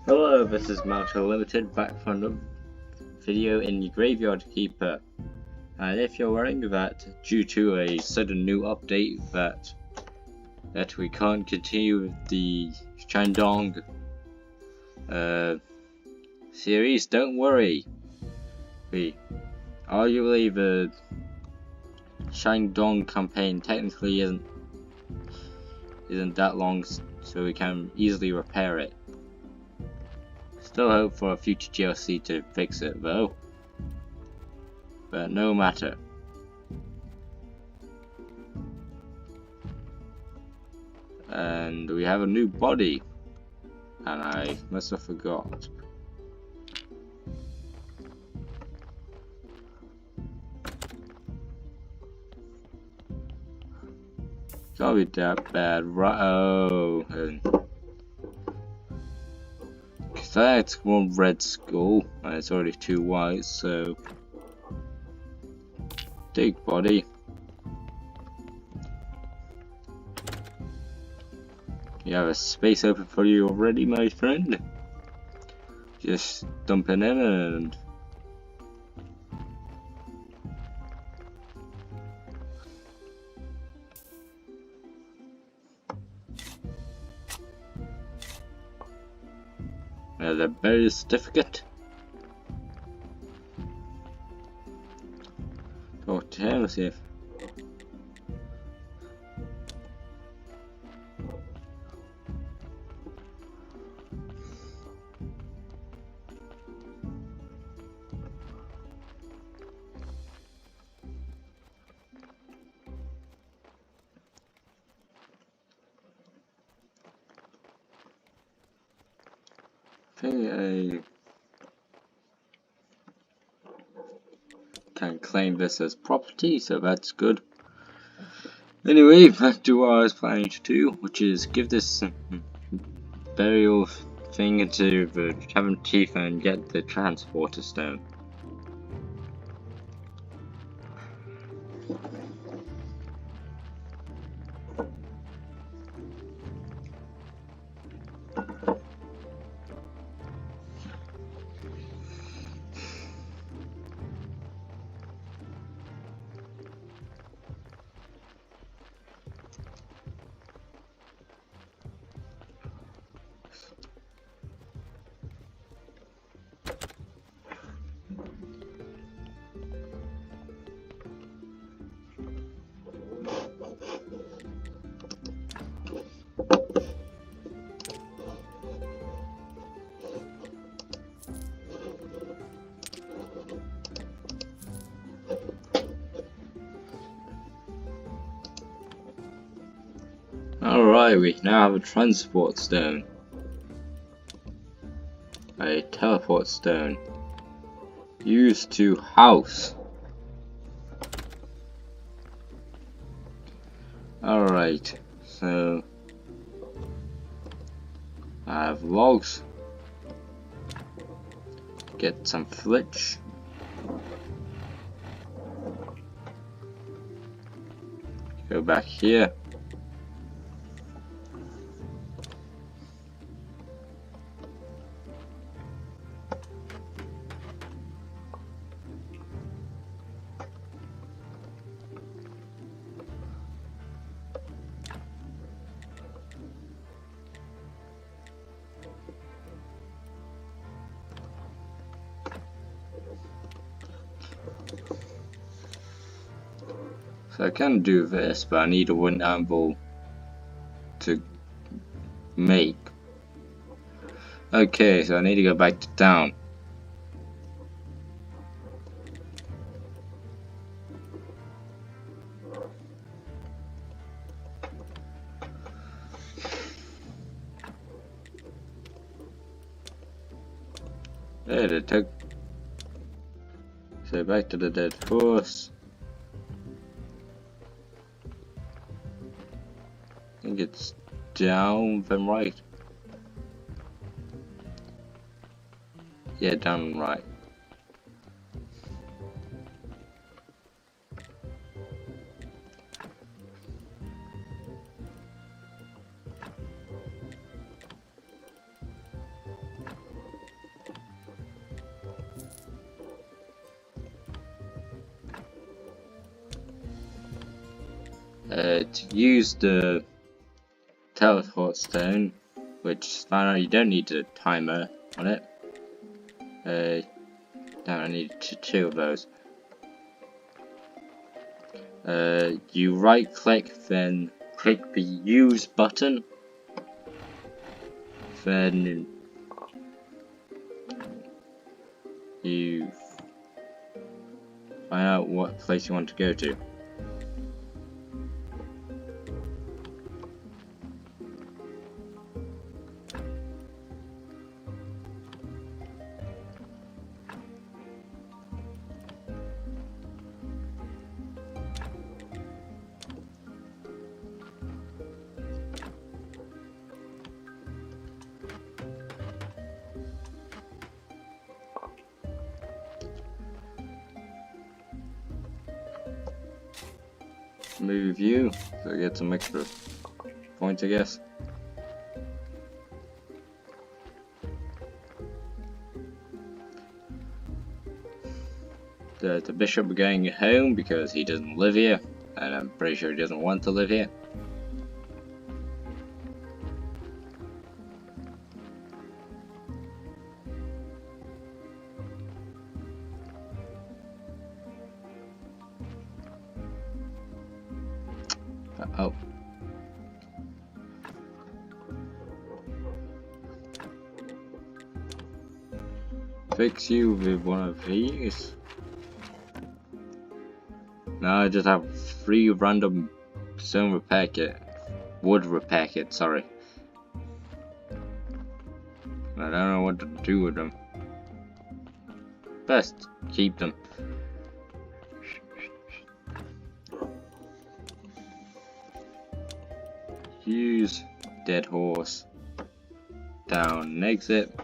Hello, this is Marshall Limited back for another video in the Graveyard Keeper. And if you're worrying that due to a sudden new update that we can't continue with the Shandong series, don't worry. Arguably the Shandong campaign technically isn't that long, so we can easily repair it. Still hope for a future DLC to fix it though, but no matter. And we have a new body, and I must have forgot. Can't be that bad, right? Oh, that's one red skull, and it's already 2 white, so dig body. You have a space open for you already, my friend. Just dump it in and the burial certificate. Talk to him, see if I can claim this as property, so that's good. Anyway, back to what I was planning to do, which is give this burial thing into the Cavern Teeth and get the transporter stone. Alright, we now have a transport stone. A teleport stone. Used to house. Alright, so I have logs. Get some flitch. Go back here. So I can do this, but I need a wooden anvil to make. Okay, so I need to go back to town. There it took. So back to the dead horse. I think it's down, then right. Yeah, down and right. to use the teleport stone, which found out you don't need a timer on it. Now I need two of those. You right click, then click the use button, then you find out what place you want to go to. Move you, so get some extra points, I guess. The bishop going home because he doesn't live here, and I'm pretty sure he doesn't want to live here. Oh. Fix you with one of these. Now I just have 3 random stone repair kit. Wood repair kit, sorry. I don't know what to do with them. Best keep them. Use dead horse. Down exit.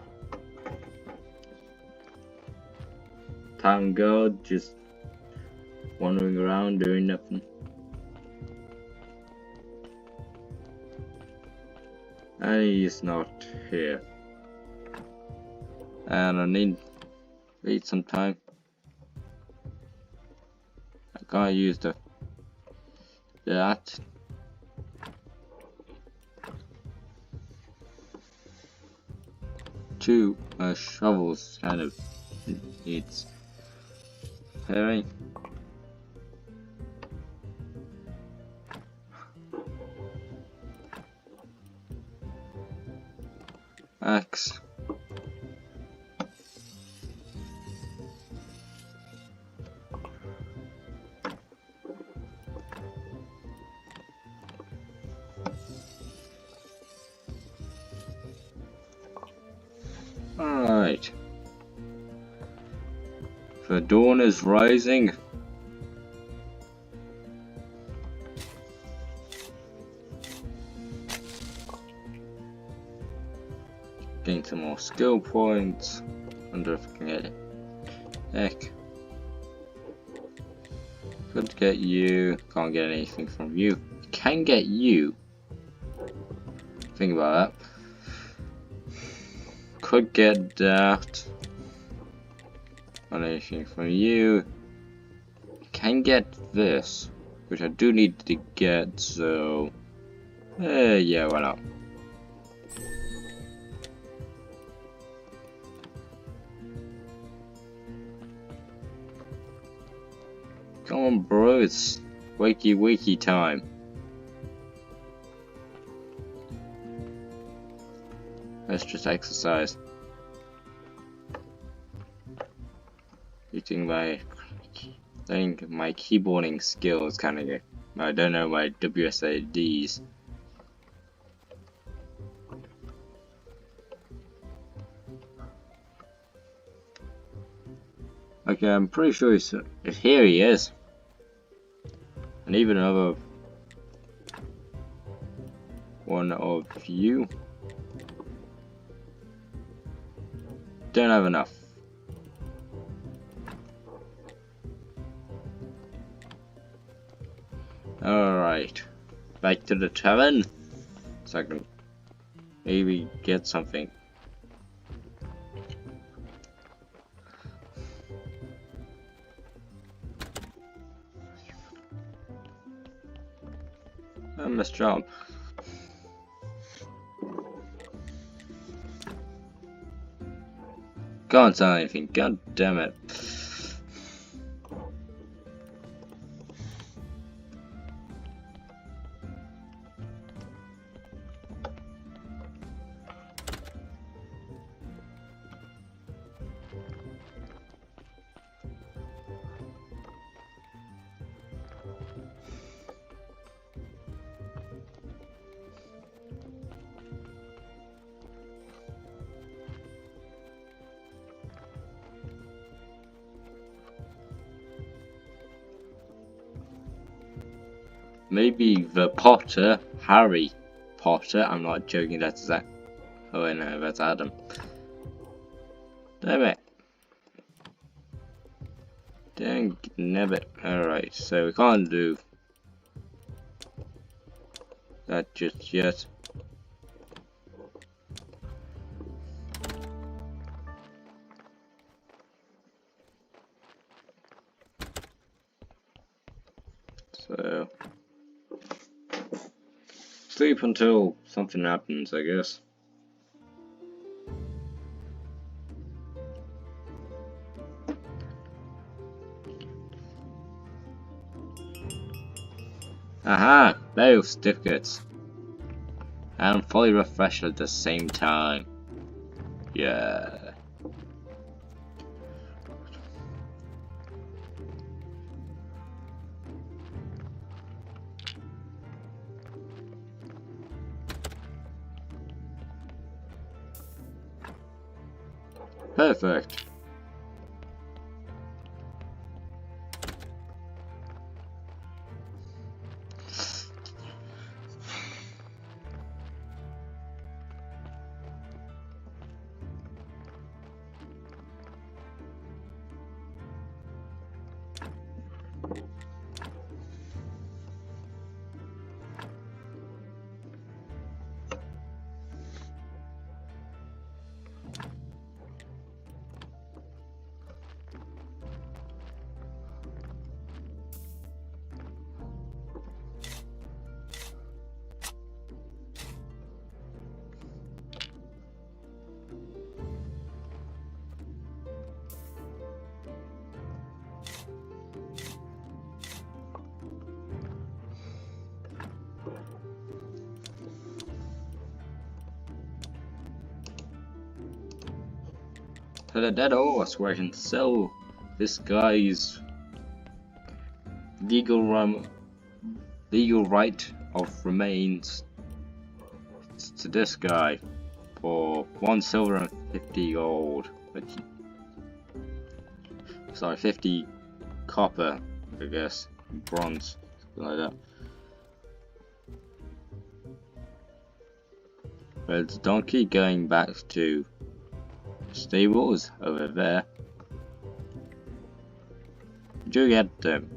Town guard just wandering around doing nothing. And he's not here. And I need some time. I can't use that. Two shovels kind of needs repairing. Axe. Alright. The dawn is rising. Gain some more skill points. Wonder if I can get it. Heck. Could get you. Can't get anything from you. Can get you. Think about that. Could get that. Not anything from you. Can get this, which I do need to get, so yeah, why not? Come on, bro, it's wakey time. Let's just exercise. I think my keyboarding skills kind of. I don't know my WSADs. Okay, I'm pretty sure here he is. And even another one of you. Don't have enough. Alright, back to the tavern, so I can maybe get something. I missed job. Can't tell anything, god damn it. Maybe the Potter, Harry Potter, I'm not joking, that's Zach. Oh wait, no, that's Adam. Damn it. Dang nabbit. Alright, so we can't do that just yet. So sleep until something happens, I guess. Aha! Those certificates. And fully refreshed at the same time. Yeah. Perfect. To the dead horse where I can sell this guy's legal right of remains to this guy for 1 silver and 50 gold. Sorry, 50 copper, I guess, bronze, something like that. But don't keep going back to stables over there. Do get them.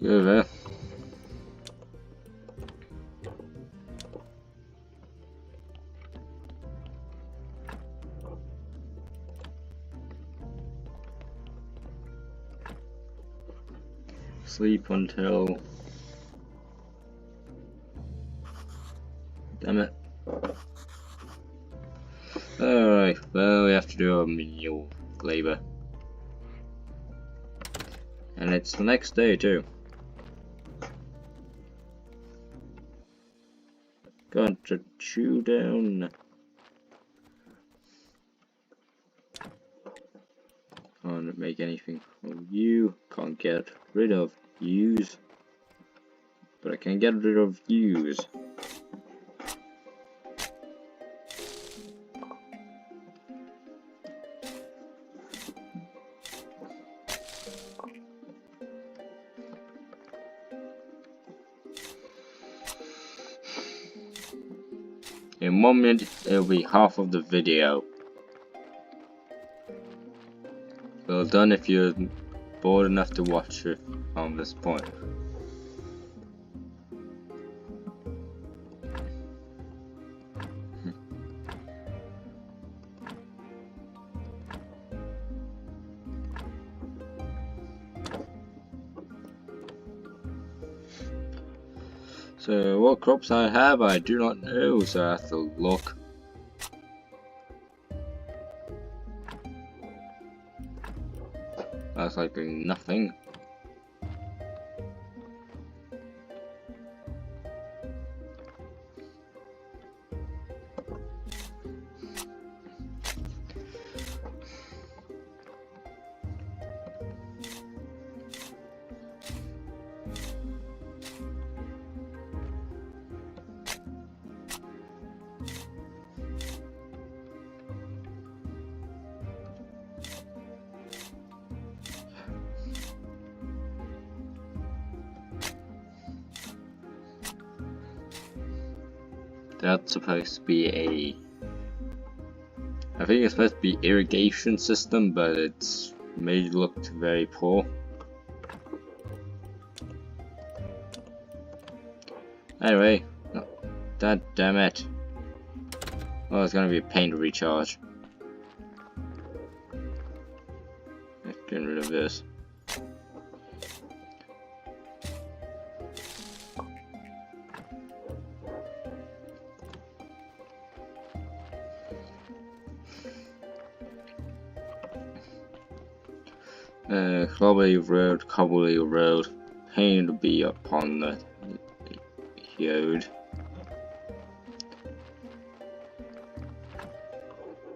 Go there. Sleep until. Damn it. Alright, well, we have to do a menial labor. And it's the next day, too. Got to chew down. Can't make anything from you. Can't get rid of yous. But I can get rid of yous. In 1 minute, it'll be half of the video. Well done if you're bored enough to watch it on this point. So what crops I have, I do not know, so I have to look. That's likely nothing. That's supposed to be I think it's supposed to be irrigation system, but it's made look very poor. Anyway, no, damn it. Well, it's gonna be a pain to recharge. Getting rid of this. Cobbley Road, pain to be upon the road.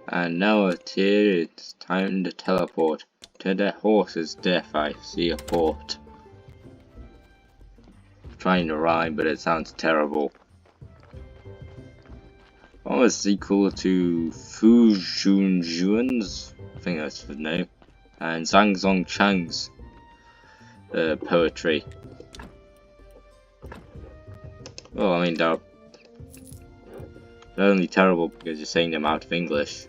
And now it's time to teleport to the horse's death. I see a port. I'm trying to rhyme, but it sounds terrible. Almost equal to Fu Junjuan's, I think that's his name, and Zhang Zongchang's poetry. Well, I mean, they're only terrible because you're saying them out of English.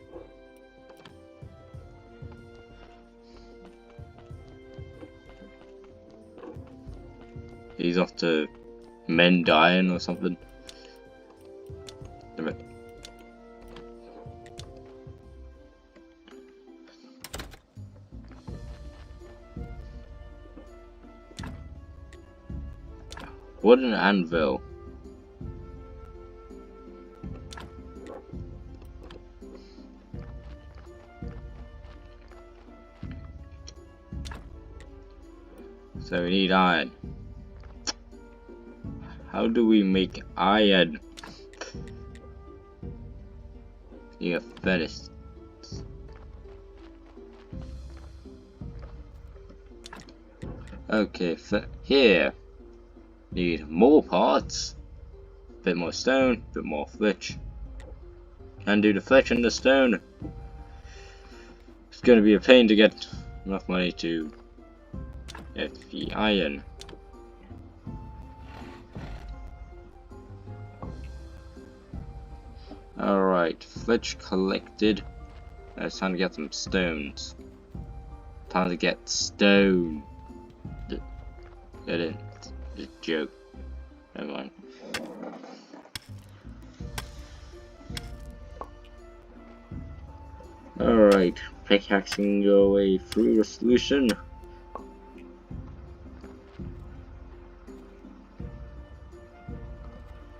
He's off to Mendian or something. Wooden anvil. So we need iron. How do we make iron? You finished. Okay, here. Need more parts. Bit more stone, bit more flitch. Can do the flitch and the stone. It's gonna be a pain to get enough money to get the iron. Alright, flitch collected. Now it's time to get some stones. Time to get stone. Get in. It's a joke. Never mind. Alright, pickaxing your way through the solution.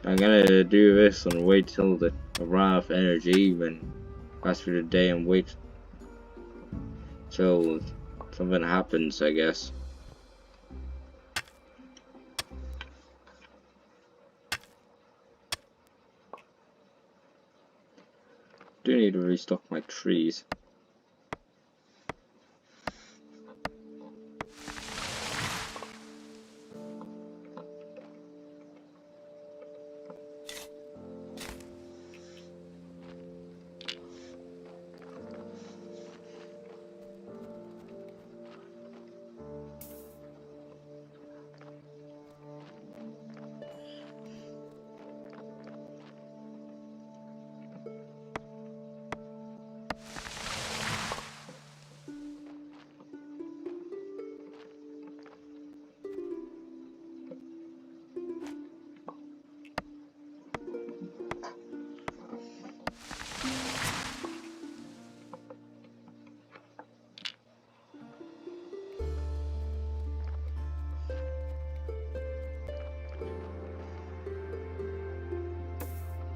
I'm gonna do this and wait till I run out of energy, then pass through the day and wait till something happens, I guess. Do need to restock my trees.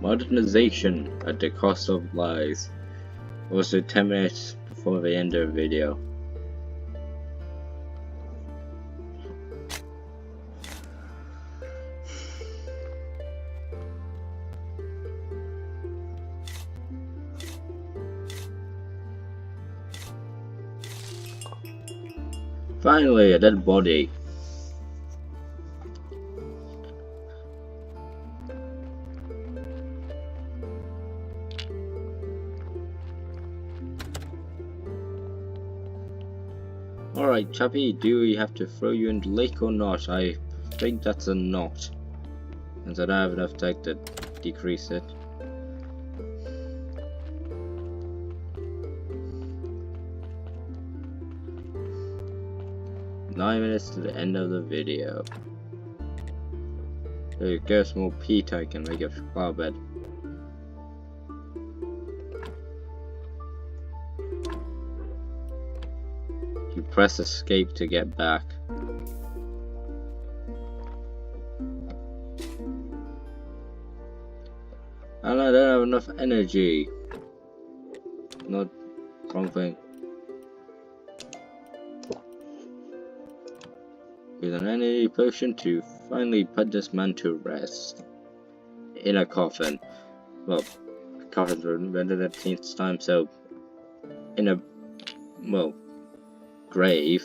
Modernization at the cost of lives. Also 10 minutes before the end of the video. Finally, a dead body. Alright, Chappy, do we have to throw you in the lake or not? I think that's a not. And I don't have enough tech to decrease it. Nine minutes to the end of the video. There you go, some more peat I can make a flower bed. You press escape to get back. And I don't have enough energy. Not wrong thing. With an energy potion to finally put this man to rest. In a coffin. Well, coffins were invented at 10th time, so in a, well, grave.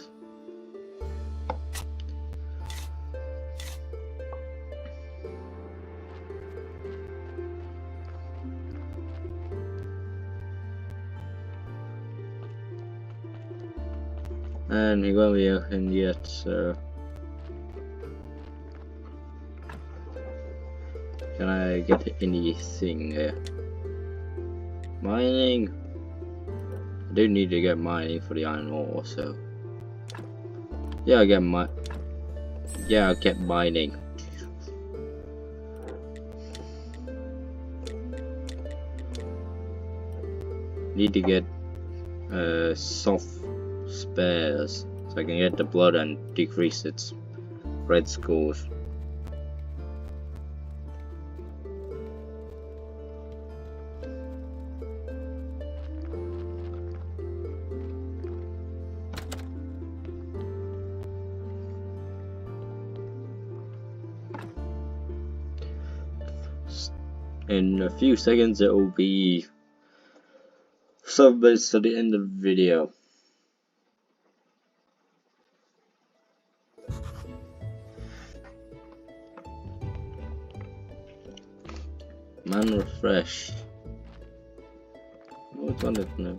And he won't be open yet, so can I get anything there? Mining? I do need to get mining for the iron ore, so yeah, I'll get mining. Need to get soft spares so I can get the blood and decrease its red scores. In a few seconds it will be 7 minutes to the end of the video. Man refresh. What's on it now?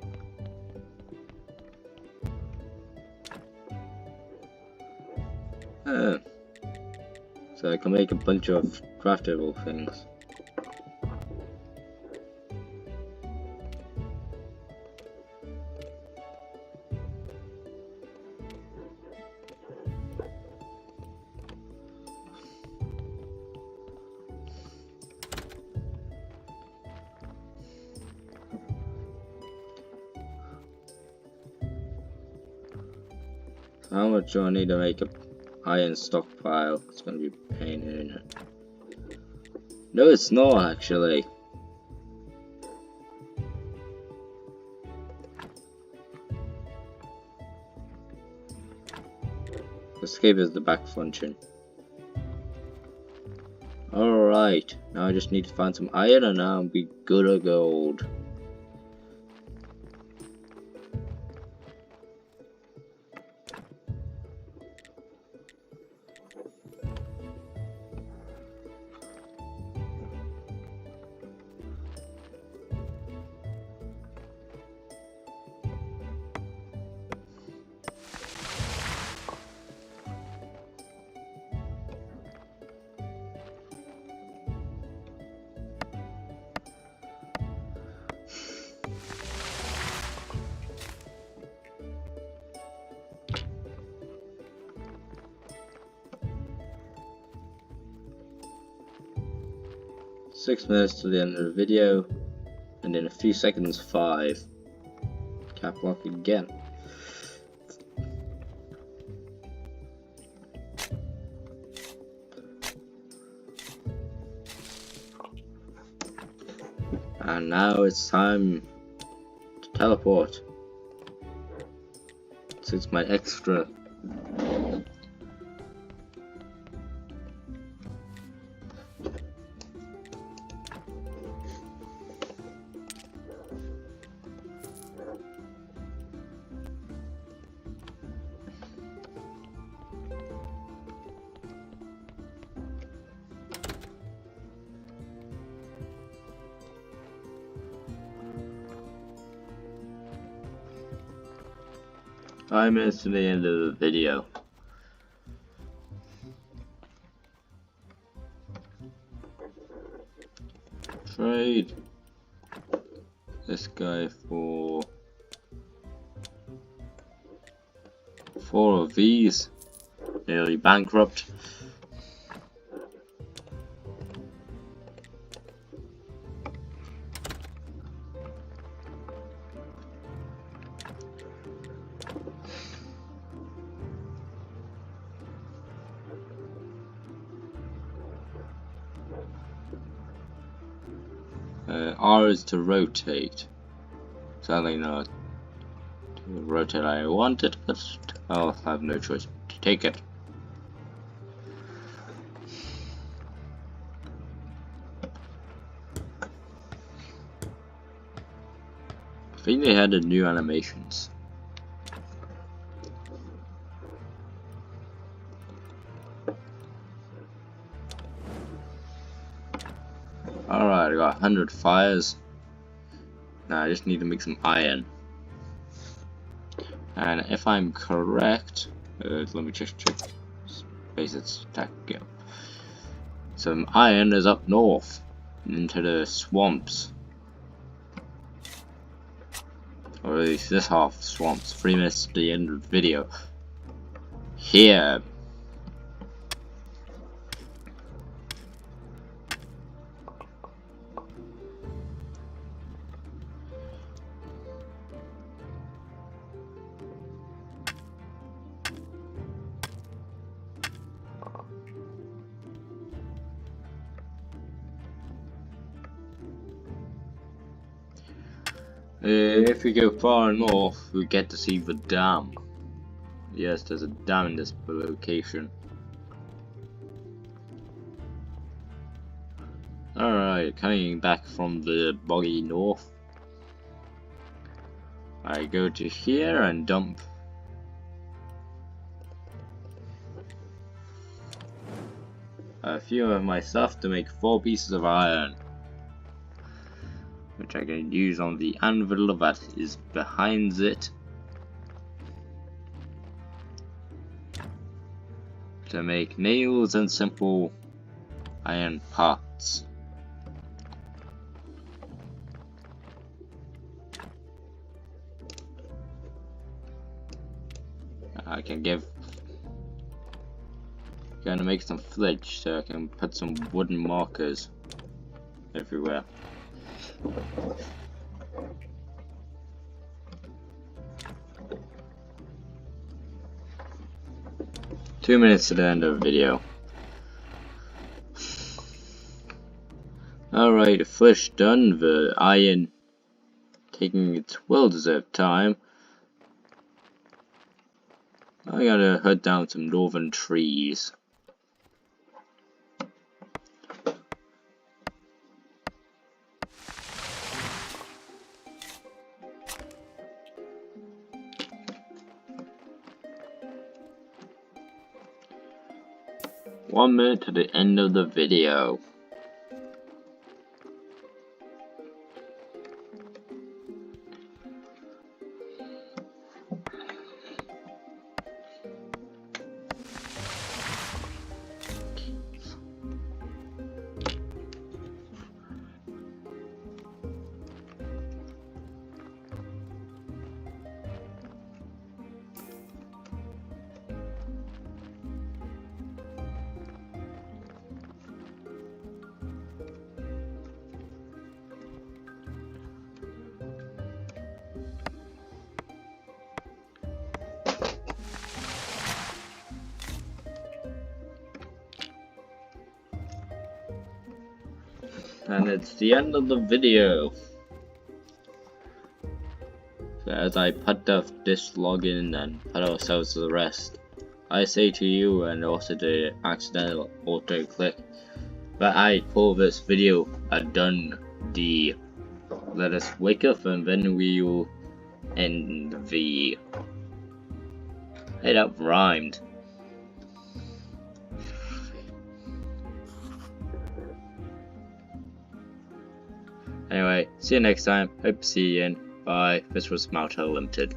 So I can make a bunch of craftable things. How much do I need to make a iron stockpile? It's gonna be a pain, isn't it? No, it's not actually. Escape is the back function. Alright, now I just need to find some iron and I'll be good at gold. Six minutes to the end of the video, and in a few seconds 5. Cap lock again. And now it's time to teleport. Since my extra. I missed the end of the video. Trade this guy for 4 of these. Nearly bankrupt. R is to rotate. Sadly not to rotate I want it, but I'll have no choice to take it. I think they added new animations. Alright, I got 100 fires. Now I just need to make some iron. And if I'm correct, let me just check. Space attack. Yeah. Some iron is up north into the swamps. Or at least this half swamps. 3 minutes to the end of the video. Here. If we go far north, we get to see the dam. Yes, there's a dam in this location. Alright, coming back from the boggy north. I go to here and dump a few of my stuff to make 4 pieces of iron, which I can use on the anvil that is behind it to make nails and simple iron parts. I can gonna make some fledge so I can put some wooden markers everywhere. 2 minutes to the end of the video. Alright, the flesh done, the iron taking its well deserved time. I gotta hunt down some northern trees. One minute to the end of the video. And it's the end of the video. So as I put this login and put ourselves to the rest, I say to you, and also the accidental auto click, that I for this video have done the let us wake up, and then we will end the. Hey, that rhymed. Anyway, see you next time. Hope to see you in. Bye. This was Malta Limited.